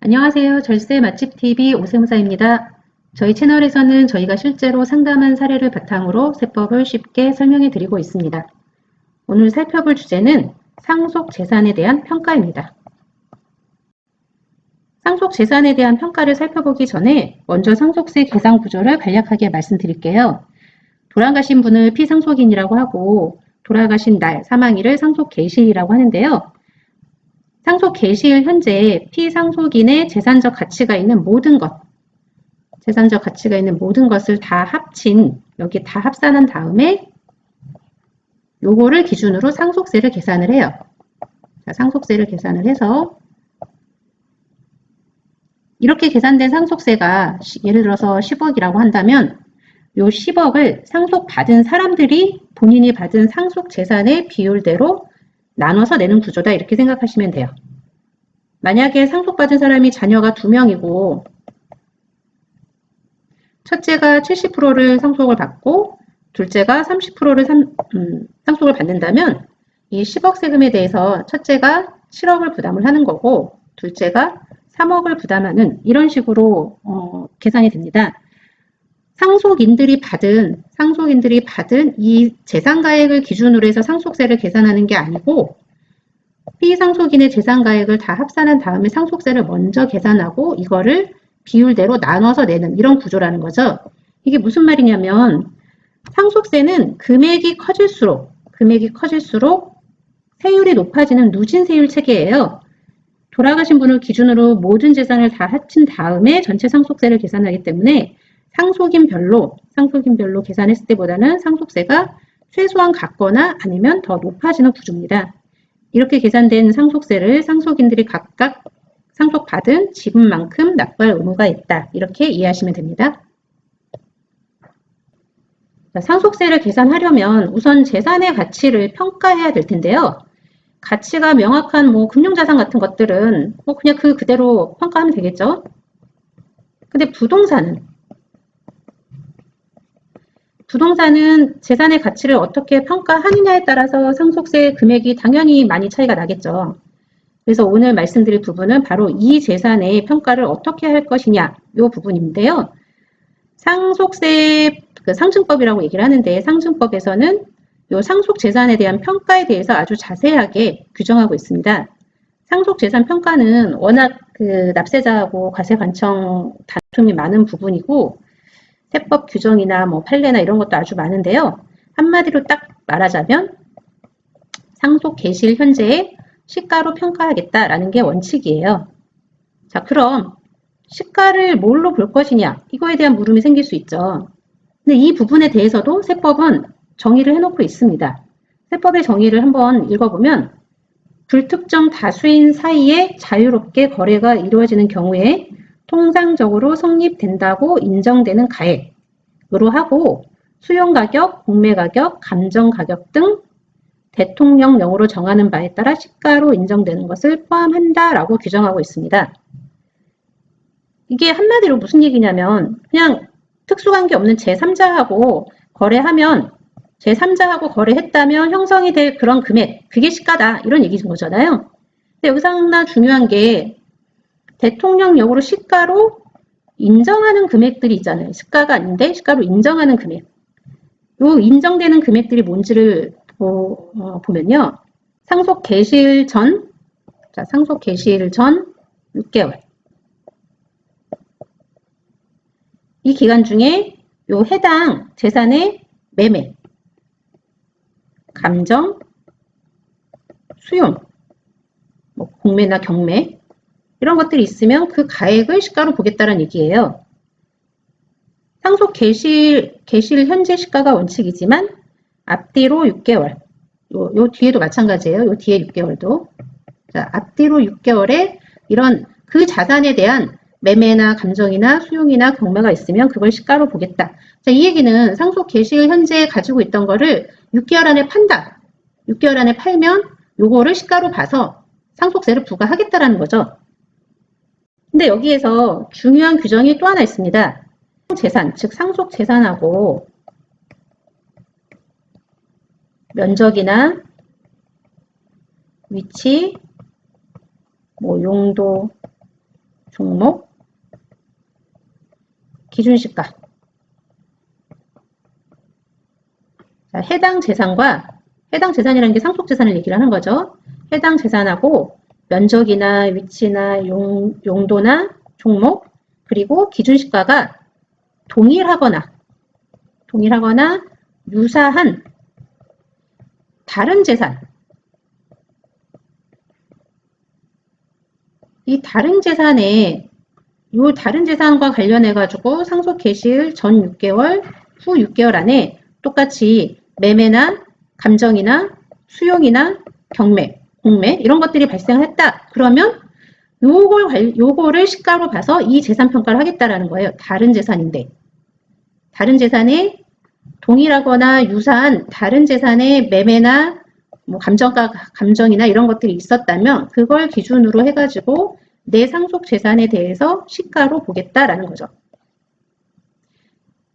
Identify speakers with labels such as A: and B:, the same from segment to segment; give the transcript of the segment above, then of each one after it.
A: 안녕하세요. 절세 맛집TV 오세무사입니다. 저희 채널에서는 저희가 실제로 상담한 사례를 바탕으로 세법을 쉽게 설명해 드리고 있습니다. 오늘 살펴볼 주제는 상속재산에 대한 평가입니다. 상속재산에 대한 평가를 살펴보기 전에 먼저 상속세 계산 구조를 간략하게 말씀드릴게요. 돌아가신 분을 피상속인이라고 하고 돌아가신 날, 사망일을 상속계시일이라고 하는데요. 상속계시일 현재 피상속인의 재산적 가치가 있는 모든 것, 재산적 가치가 있는 모든 것을 다 합친, 여기 다 합산한 다음에 요거를 기준으로 상속세를 계산을 해요. 자, 상속세를 계산을 해서 이렇게 계산된 상속세가 예를 들어서 10억이라고 한다면 요 10억을 상속받은 사람들이 본인이 받은 상속재산의 비율대로 나눠서 내는 구조다 이렇게 생각하시면 돼요. 만약에 상속받은 사람이 자녀가 2명이고 첫째가 70%를 상속을 받고 둘째가 30%를 상속을 받는다면 이 10억 세금에 대해서 첫째가 7억을 부담을 하는 거고 둘째가 3억을 부담하는 이런 식으로 계산이 됩니다. 상속인들이 받은 이 재산가액을 기준으로 해서 상속세를 계산하는 게 아니고 피상속인의 재산가액을 다 합산한 다음에 상속세를 먼저 계산하고 이거를 비율대로 나눠서 내는 이런 구조라는 거죠. 이게 무슨 말이냐면 상속세는 금액이 커질수록 세율이 높아지는 누진세율 체계예요. 돌아가신 분을 기준으로 모든 재산을 다 합친 다음에 전체 상속세를 계산하기 때문에 상속인별로 계산했을 때보다는 상속세가 최소한 같거나 아니면 더 높아지는 구조입니다. 이렇게 계산된 상속세를 상속인들이 각각 상속받은 지분만큼 납부할 의무가 있다. 이렇게 이해하시면 됩니다. 상속세를 계산하려면 우선 재산의 가치를 평가해야 될 텐데요. 가치가 명확한 금융자산 같은 것들은 그냥 그대로 평가하면 되겠죠. 근데 부동산은 재산의 가치를 어떻게 평가하느냐에 따라서 상속세 금액이 당연히 많이 차이가 나겠죠. 그래서 오늘 말씀드릴 부분은 바로 이 재산의 평가를 어떻게 할 것이냐 이 부분인데요. 상속세 상증법이라고 얘기를 하는데 상증법에서는 이 상속재산에 대한 평가에 대해서 아주 자세하게 규정하고 있습니다. 상속재산 평가는 워낙 납세자하고 과세관청 다툼이 많은 부분이고 세법 규정이나 판례나 이런 것도 아주 많은데요. 한마디로 딱 말하자면 상속계시일 현재의 시가로 평가하겠다라는 게 원칙이에요. 자, 그럼 시가를 뭘로 볼 것이냐 이거에 대한 물음이 생길 수 있죠. 근데 이 부분에 대해서도 세법은 정의를 해놓고 있습니다. 세법의 정의를 한번 읽어보면 불특정 다수인 사이에 자유롭게 거래가 이루어지는 경우에 통상적으로 성립된다고 인정되는 가액으로 하고 수용가격, 공매가격, 감정가격 등 대통령령으로 정하는 바에 따라 시가로 인정되는 것을 포함한다라고 규정하고 있습니다. 이게 한마디로 무슨 얘기냐면 그냥 특수관계 없는 제3자하고 거래했다면 형성이 될 그런 금액, 그게 시가다 이런 얘기인 거잖아요. 근데 여기서 하나 중요한 게 대통령령으로 시가로 인정하는 금액들이 있잖아요. 시가가 아닌데 시가로 인정하는 금액. 요 인정되는 금액들이 뭔지를 보면요. 상속 개시일 전 6개월. 이 기간 중에 요 해당 재산의 매매, 감정, 수용, 공매나 경매 이런 것들이 있으면 그 가액을 시가로 보겠다는 얘기예요. 상속 개시일 현재 시가가 원칙이지만 앞뒤로 6개월, 요 뒤에도 마찬가지예요. 요 뒤에 6개월도. 자, 앞뒤로 6개월에 이런 그 자산에 대한 매매나 감정이나 수용이나 경매가 있으면 그걸 시가로 보겠다. 자, 이 얘기는 상속 개시를 현재 가지고 있던 거를 6개월 안에 판다. 6개월 안에 팔면 요거를 시가로 봐서 상속세를 부과하겠다라는 거죠. 근데 여기에서 중요한 규정이 또 하나 있습니다. 재산, 즉 상속 재산하고 면적이나 위치, 뭐 용도, 종목, 기준시가. 자, 해당 재산이라는 게 상속 재산을 얘기를 하는 거죠. 해당 재산하고 면적이나 위치나 용도나 종목, 그리고 기준시가가 동일하거나 유사한 다른 재산, 이 다른 재산과 관련해 가지고 상속 개시일 전 6개월, 후 6개월 안에 똑같이 매매나 감정이나 수용이나 경매, 공매 이런 것들이 발생했다. 그러면 요거를 시가로 봐서 이 재산 평가를 하겠다라는 거예요. 다른 재산인데. 다른 재산에 동일하거나 유사한 다른 재산의 매매나 뭐 감정이나 이런 것들이 있었다면 그걸 기준으로 해가지고 내 상속 재산에 대해서 시가로 보겠다라는 거죠.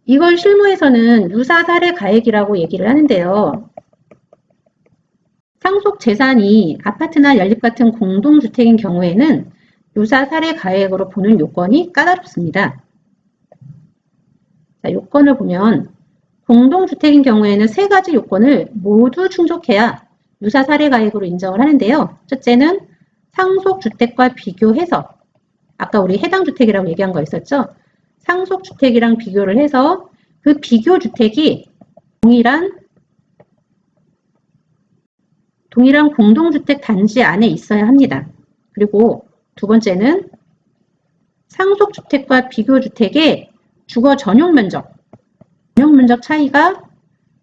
A: 이걸 실무에서는 유사 사례 가액이라고 얘기를 하는데요. 상속 재산이 아파트나 연립 같은 공동주택인 경우에는 유사 사례 가액으로 보는 요건이 까다롭습니다. 자, 요건을 보면 공동주택인 경우에는 세 가지 요건을 모두 충족해야 유사 사례 가액으로 인정을 하는데요. 첫째는 상속주택과 비교해서 아까 우리 해당 주택이라고 얘기한 거 있었죠? 상속주택이랑 비교를 해서 그 비교주택이 동일한 공동주택 단지 안에 있어야 합니다. 그리고 두 번째는 상속주택과 비교주택의 주거 전용 면적 차이가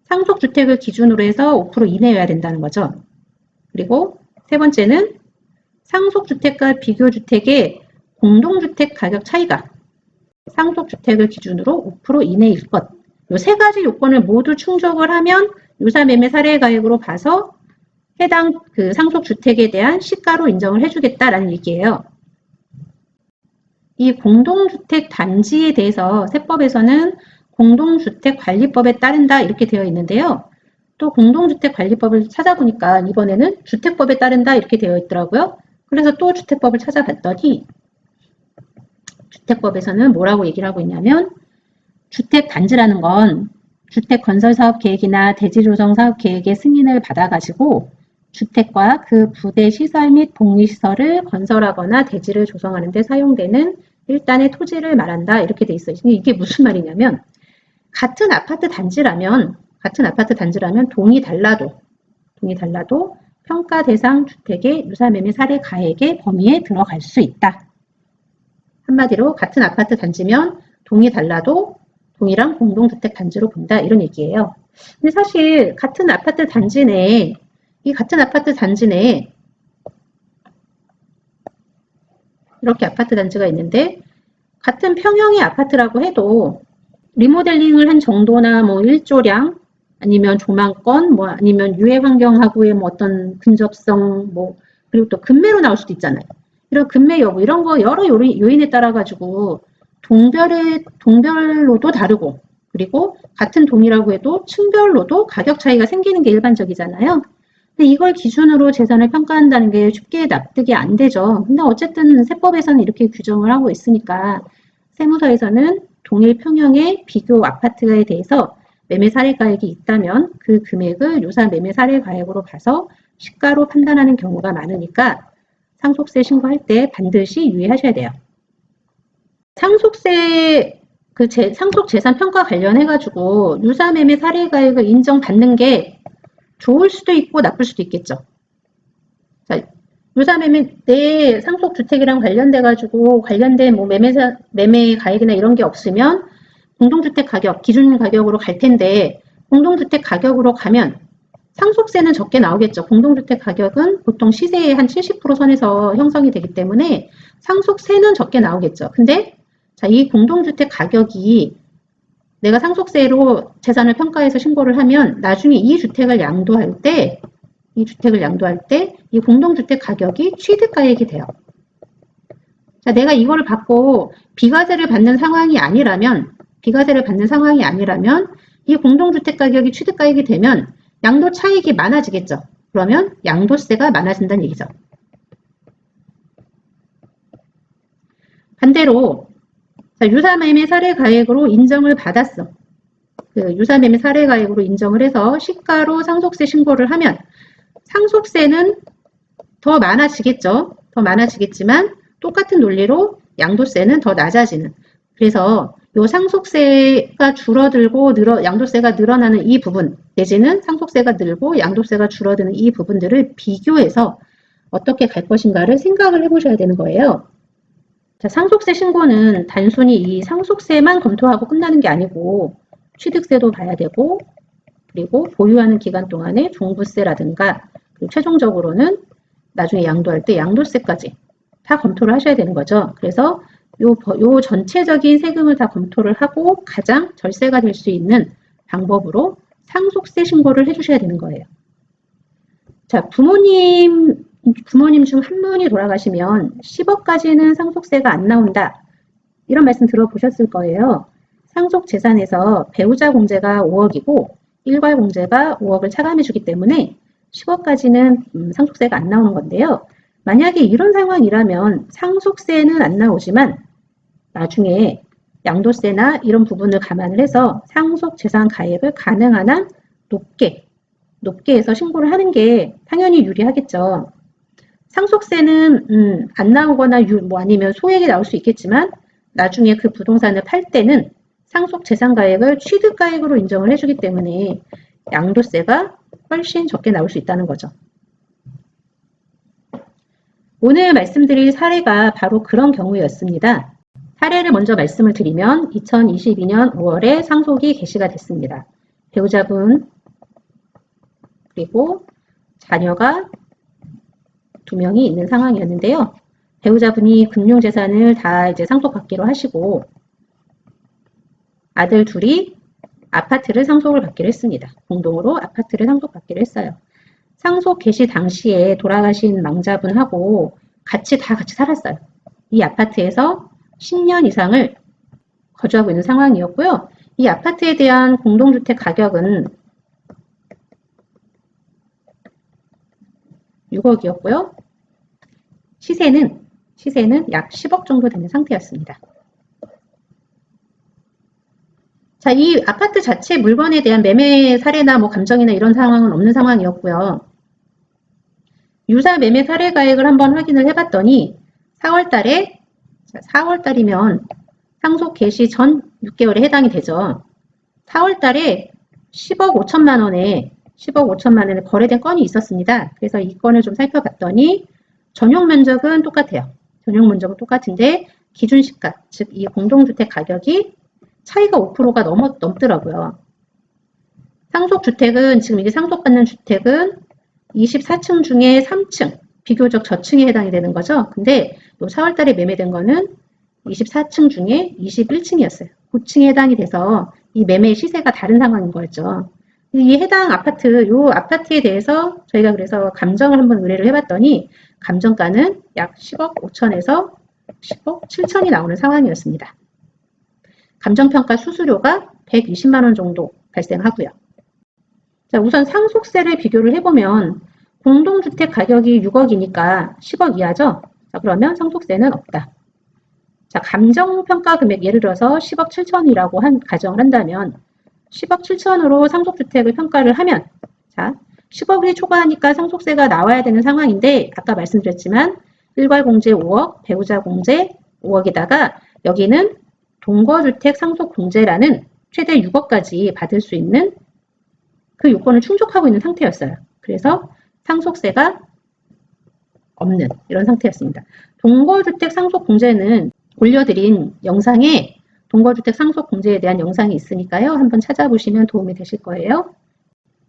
A: 상속주택을 기준으로 해서 5% 이내여야 된다는 거죠. 그리고 세 번째는 상속주택과 비교주택의 공동주택 가격 차이가 상속주택을 기준으로 5% 이내일 것. 이 세 가지 요건을 모두 충족을 하면 유사매매 사례 가액으로 봐서 해당 그 상속주택에 대한 시가로 인정을 해주겠다라는 얘기예요. 이 공동주택 단지에 대해서 세법에서는 공동주택관리법에 따른다 이렇게 되어 있는데요. 또 공동주택관리법을 찾아보니까 이번에는 주택법에 따른다 이렇게 되어 있더라고요. 그래서 또 주택법을 찾아봤더니 주택법에서는 뭐라고 얘기를 하고 있냐면 주택단지라는 건 주택건설사업계획이나 대지조성사업계획의 승인을 받아가지고 주택과 그 부대 시설 및 복리시설을 건설하거나 대지를 조성하는 데 사용되는 일단의 토지를 말한다 이렇게 돼 있어요. 이게 무슨 말이냐면 같은 아파트 단지라면 동이 달라도 평가 대상 주택의 유사매매 사례 가액의 범위에 들어갈 수 있다. 한마디로 같은 아파트 단지면 동이 달라도 동일한 공동주택 단지로 본다 이런 얘기예요. 근데 사실 같은 아파트 단지 내에 이렇게 아파트 단지가 있는데 같은 평형의 아파트라고 해도 리모델링을 한 정도나 뭐 일조량 아니면 조망권 뭐 아니면 유해 환경하고의 뭐 어떤 근접성 뭐 그리고 또 급매로 나올 수도 있잖아요. 이런 급매 여부 이런 거 여러 요인에 따라 가지고 동별로도 다르고 그리고 같은 동이라고 해도 층별로도 가격 차이가 생기는 게 일반적이잖아요. 근데 이걸 기준으로 재산을 평가한다는 게 쉽게 납득이 안 되죠. 근데 어쨌든 세법에서는 이렇게 규정을 하고 있으니까 세무서에서는 동일 평형의 비교 아파트에 대해서 매매 사례 가액이 있다면 그 금액을 유사 매매 사례 가액으로 봐서 시가로 판단하는 경우가 많으니까 상속세 신고할 때 반드시 유의하셔야 돼요. 상속세 상속 재산 평가 관련해 가지고 유사 매매 사례 가액을 인정받는 게 좋을 수도 있고 나쁠 수도 있겠죠. 자, 유사 매매 내 상속 주택이랑 관련된 뭐 매매 가액이나 이런 게 없으면 공동주택 가격 기준 가격으로 갈 텐데 공동주택 가격으로 가면 상속세는 적게 나오겠죠. 공동주택 가격은 보통 시세의 한 70% 선에서 형성이 되기 때문에 상속세는 적게 나오겠죠. 근데 자, 이 공동주택 가격이 내가 상속세로 재산을 평가해서 신고를 하면 나중에 이 주택을 양도할 때 이 공동주택 가격이 취득가액이 돼요. 자, 내가 이거를 받고 비과세를 받는 상황이 아니라면 이 공동주택 가격이 취득가액이 되면 양도 차익이 많아지겠죠. 그러면 양도세가 많아진다는 얘기죠. 반대로 유사매매 사례가액으로 인정을 받았어. 그 유사매매 사례가액으로 인정을 해서 시가로 상속세 신고를 하면 상속세는 더 많아지겠죠. 더 많아지겠지만 똑같은 논리로 양도세는 더 낮아지는. 그래서 요 상속세가 줄어들고 양도세가 늘어나는 이 부분 내지는 상속세가 늘고 양도세가 줄어드는 이 부분들을 비교해서 어떻게 갈 것인가를 생각을 해보셔야 되는 거예요. 자, 상속세 신고는 단순히 이 상속세만 검토하고 끝나는 게 아니고 취득세도 봐야 되고 그리고 보유하는 기간 동안에 종부세라든가 그리고 최종적으로는 나중에 양도할 때 양도세까지 다 검토를 하셔야 되는 거죠. 그래서 요 전체적인 세금을 다 검토를 하고 가장 절세가 될 수 있는 방법으로 상속세 신고를 해주셔야 되는 거예요. 자, 부모님 중 한 분이 돌아가시면 10억까지는 상속세가 안 나온다. 이런 말씀 들어보셨을 거예요. 상속 재산에서 배우자 공제가 5억이고 일괄 공제가 5억을 차감해 주기 때문에 10억까지는 상속세가 안 나오는 건데요. 만약에 이런 상황이라면 상속세는 안 나오지만 나중에 양도세나 이런 부분을 감안을 해서 상속 재산 가액을 가능한 한 높게 해서 신고를 하는 게 당연히 유리하겠죠. 상속세는 안 나오거나 아니면 소액이 나올 수 있겠지만 나중에 그 부동산을 팔 때는 상속 재산 가액을 취득 가액으로 인정을 해주기 때문에 양도세가 훨씬 적게 나올 수 있다는 거죠. 오늘 말씀드릴 사례가 바로 그런 경우였습니다. 사례를 먼저 말씀을 드리면 2022년 5월에 상속이 개시가 됐습니다. 배우자분 그리고 자녀가 2명이 있는 상황이었는데요. 배우자분이 금융재산을 다 이제 상속받기로 하시고 아들 둘이 아파트를 상속을 받기로 했습니다. 공동으로 아파트를 상속받기로 했어요. 상속 개시 당시에 돌아가신 망자분하고 같이 살았어요. 이 아파트에서 10년 이상을 거주하고 있는 상황이었고요. 이 아파트에 대한 공동주택 가격은 6억이었고요. 시세는 약 10억 정도 되는 상태였습니다. 자, 이 아파트 자체 물건에 대한 매매 사례나 감정이나 이런 상황은 없는 상황이었고요. 유사 매매 사례 가액을 한번 확인을 해봤더니 4월달이면 상속 개시 전 6개월에 해당이 되죠. 4월달에 10억 5천만 원에 거래된 건이 있었습니다. 그래서 이 건을 좀 살펴봤더니 전용 면적은 똑같아요. 전용 면적은 똑같은데 기준 시가, 즉 이 공동주택 가격이 차이가 5%가 넘더라고요. 상속주택은 지금 이게 상속받는 주택은 24층 중에 3층, 비교적 저층에 해당이 되는 거죠. 근데 4월달에 매매된 거는 24층 중에 21층이었어요. 고층에 해당이 돼서 이 매매 시세가 다른 상황인 거였죠. 이 해당 아파트, 요 아파트에 대해서 저희가 그래서 감정을 한번 의뢰를 해봤더니 감정가는 약 10억 5천에서 10억 7천이 나오는 상황이었습니다. 감정평가 수수료가 120만 원 정도 발생하고요. 자, 우선 상속세를 비교를 해보면 공동주택 가격이 6억이니까 10억 이하죠? 자, 그러면 상속세는 없다. 자, 감정평가 금액 예를 들어서 10억 7천이라고 가정을 한다면 10억 7천으로 상속주택을 평가를 하면 자, 10억이 초과하니까 상속세가 나와야 되는 상황인데 아까 말씀드렸지만 일괄공제 5억, 배우자 공제 5억에다가 여기는 동거주택 상속공제라는 최대 6억까지 받을 수 있는 그 요건을 충족하고 있는 상태였어요. 그래서 상속세가 없는 이런 상태였습니다. 동거주택 상속공제는 올려드린 영상에 동거주택 상속공제에 대한 영상이 있으니까요. 한번 찾아보시면 도움이 되실 거예요.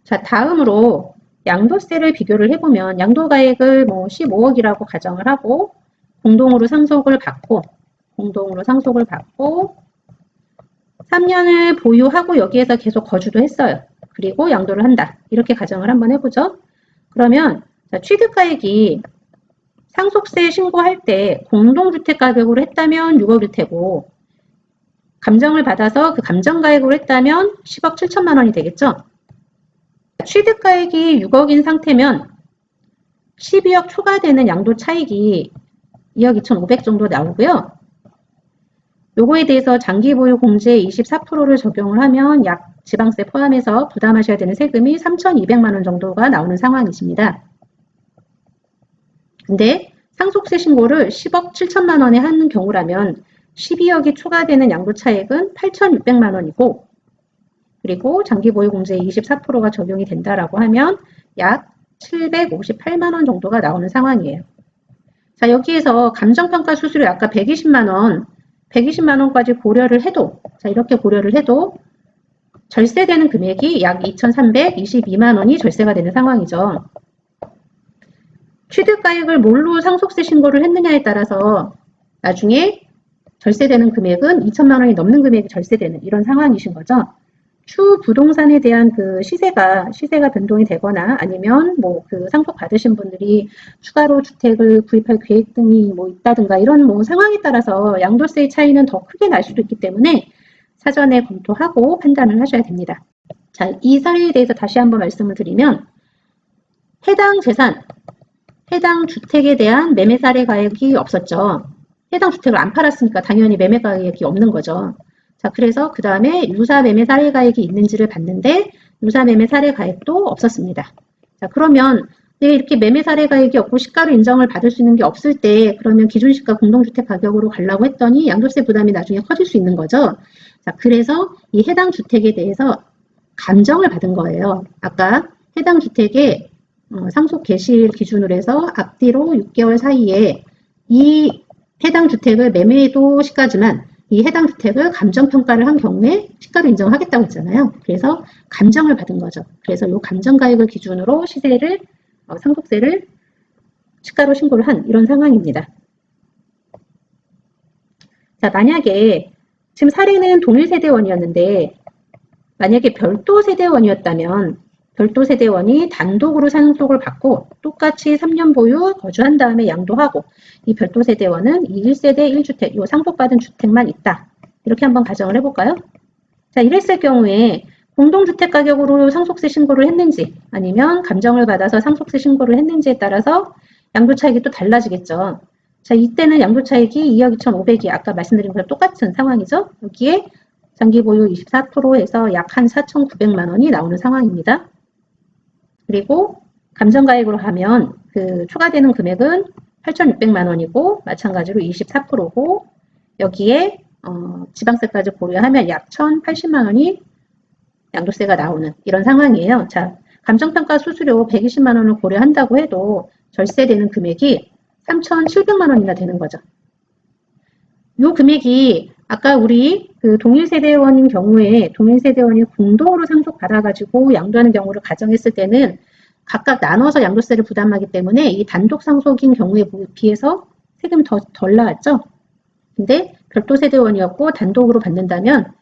A: 자, 다음으로 양도세를 비교를 해보면 양도가액을 뭐 15억이라고 가정을 하고 공동으로 상속을 받고 3년을 보유하고 여기에서 계속 거주도 했어요. 그리고 양도를 한다. 이렇게 가정을 한번 해보죠. 그러면 취득가액이 상속세 신고할 때 공동주택 가격으로 했다면 6억일 테고 감정을 받아서 그 감정가액으로 했다면 10억 7천만 원이 되겠죠. 취득가액이 6억인 상태면 12억 초과되는 양도 차익이 2억 2,500 정도 나오고요. 요거에 대해서 장기보유 공제 24%를 적용을 하면 약 지방세 포함해서 부담하셔야 되는 세금이 3,200만 원 정도가 나오는 상황이십니다. 근데 상속세 신고를 10억 7천만 원에 하는 경우라면 12억이 초과되는 양도차익은 8,600만 원이고 그리고 장기보유공제 24%가 적용이 된다라고 하면 약 758만 원 정도가 나오는 상황이에요. 자, 여기에서 감정평가 수수료 아까 120만 원까지 고려를 해도 자, 이렇게 고려를 해도 절세되는 금액이 약 2,322만 원이 절세가 되는 상황이죠. 취득가액을 뭘로 상속세 신고를 했느냐에 따라서 나중에 절세되는 금액은 2천만 원이 넘는 금액이 절세되는 이런 상황이신 거죠. 추 부동산에 대한 그 시세가 변동이 되거나 아니면 뭐 그 상속 받으신 분들이 추가로 주택을 구입할 계획 등이 뭐 있다든가 이런 뭐 상황에 따라서 양도세의 차이는 더 크게 날 수도 있기 때문에 사전에 검토하고 판단을 하셔야 됩니다. 자, 이 사례에 대해서 다시 한번 말씀을 드리면 해당 재산, 해당 주택에 대한 매매 사례 가액이 없었죠. 해당 주택을 안 팔았으니까 당연히 매매 가액이 없는 거죠. 자, 그래서 그 다음에 유사 매매 사례 가액이 있는지를 봤는데 유사 매매 사례 가액도 없었습니다. 자, 그러면 이렇게 매매 사례 가액이 없고 시가로 인정을 받을 수 있는 게 없을 때 그러면 기준시가 공동주택 가격으로 가려고 했더니 양도세 부담이 나중에 커질 수 있는 거죠. 자, 그래서 이 해당 주택에 대해서 감정을 받은 거예요. 아까 해당 주택의 상속 개시일 기준으로 해서 앞뒤로 6개월 사이에 이 해당 주택을 매매도 시가지만 이 해당 주택을 감정평가를 한 경우에 시가로 인정하겠다고 했잖아요. 그래서 감정을 받은 거죠. 그래서 이 감정가액을 기준으로 상속세를 시가로 신고를 한 이런 상황입니다. 자, 만약에 지금 사례는 동일 세대원이었는데 만약에 별도 세대원이었다면 별도 세대원이 단독으로 상속을 받고 똑같이 3년 보유 거주한 다음에 양도하고 이 별도 세대원은 1세대 1주택, 이 상속받은 주택만 있다. 이렇게 한번 가정을 해볼까요? 자, 이랬을 경우에 공동주택 가격으로 상속세 신고를 했는지 아니면 감정을 받아서 상속세 신고를 했는지에 따라서 양도차익이 또 달라지겠죠. 자, 이때는 양도차익이 2억 2,500이 아까 말씀드린 것과 똑같은 상황이죠. 여기에 장기보유 24%에서 약 한 4,900만 원이 나오는 상황입니다. 그리고 감정가액으로 하면 그 초과되는 금액은 8,600만 원이고 마찬가지로 24%고 여기에 지방세까지 고려하면 약 1,080만 원이 양도세가 나오는 이런 상황이에요. 자, 감정평가 수수료 120만 원을 고려한다고 해도 절세되는 금액이 3,700만 원이나 되는 거죠. 이 금액이 아까 우리 그 동일세대원인 경우에 동일세대원이 공동으로 상속받아가지고 양도하는 경우를 가정했을 때는 각각 나눠서 양도세를 부담하기 때문에 이 단독 상속인 경우에 비해서 세금이 덜 나왔죠. 근데 별도 세대원이었고 단독으로 받는다면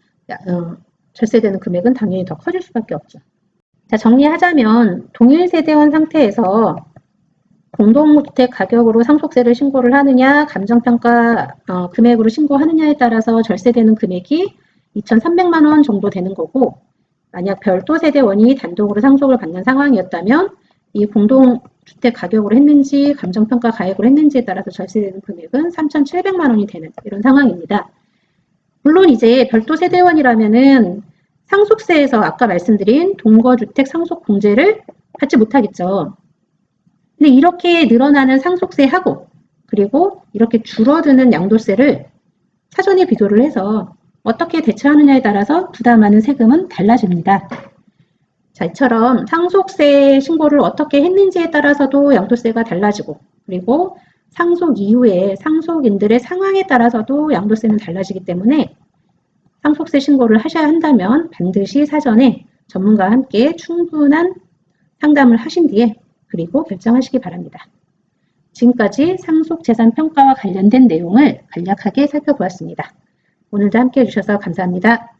A: 절세되는 금액은 당연히 더 커질 수밖에 없죠. 자, 정리하자면 동일세대원 상태에서 공동주택 가격으로 상속세를 신고를 하느냐, 감정평가 금액으로 신고하느냐에 따라서 절세되는 금액이 2,300만 원 정도 되는 거고 만약 별도 세대원이 단독으로 상속을 받는 상황이었다면 이 공동주택 가격으로 했는지 감정평가 가액으로 했는지에 따라서 절세되는 금액은 3,700만 원이 되는 이런 상황입니다. 물론 이제 별도 세대원이라면은 상속세에서 아까 말씀드린 동거주택 상속공제를 받지 못하겠죠. 근데 이렇게 늘어나는 상속세하고 그리고 이렇게 줄어드는 양도세를 사전에 비교를 해서 어떻게 대처하느냐에 따라서 부담하는 세금은 달라집니다. 자, 이처럼 상속세 신고를 어떻게 했는지에 따라서도 양도세가 달라지고 그리고 상속 이후에 상속인들의 상황에 따라서도 양도세는 달라지기 때문에 상속세 신고를 하셔야 한다면 반드시 사전에 전문가와 함께 충분한 상담을 하신 뒤에 그리고 결정하시기 바랍니다. 지금까지 상속재산평가와 관련된 내용을 간략하게 살펴보았습니다. 오늘도 함께 해주셔서 감사합니다.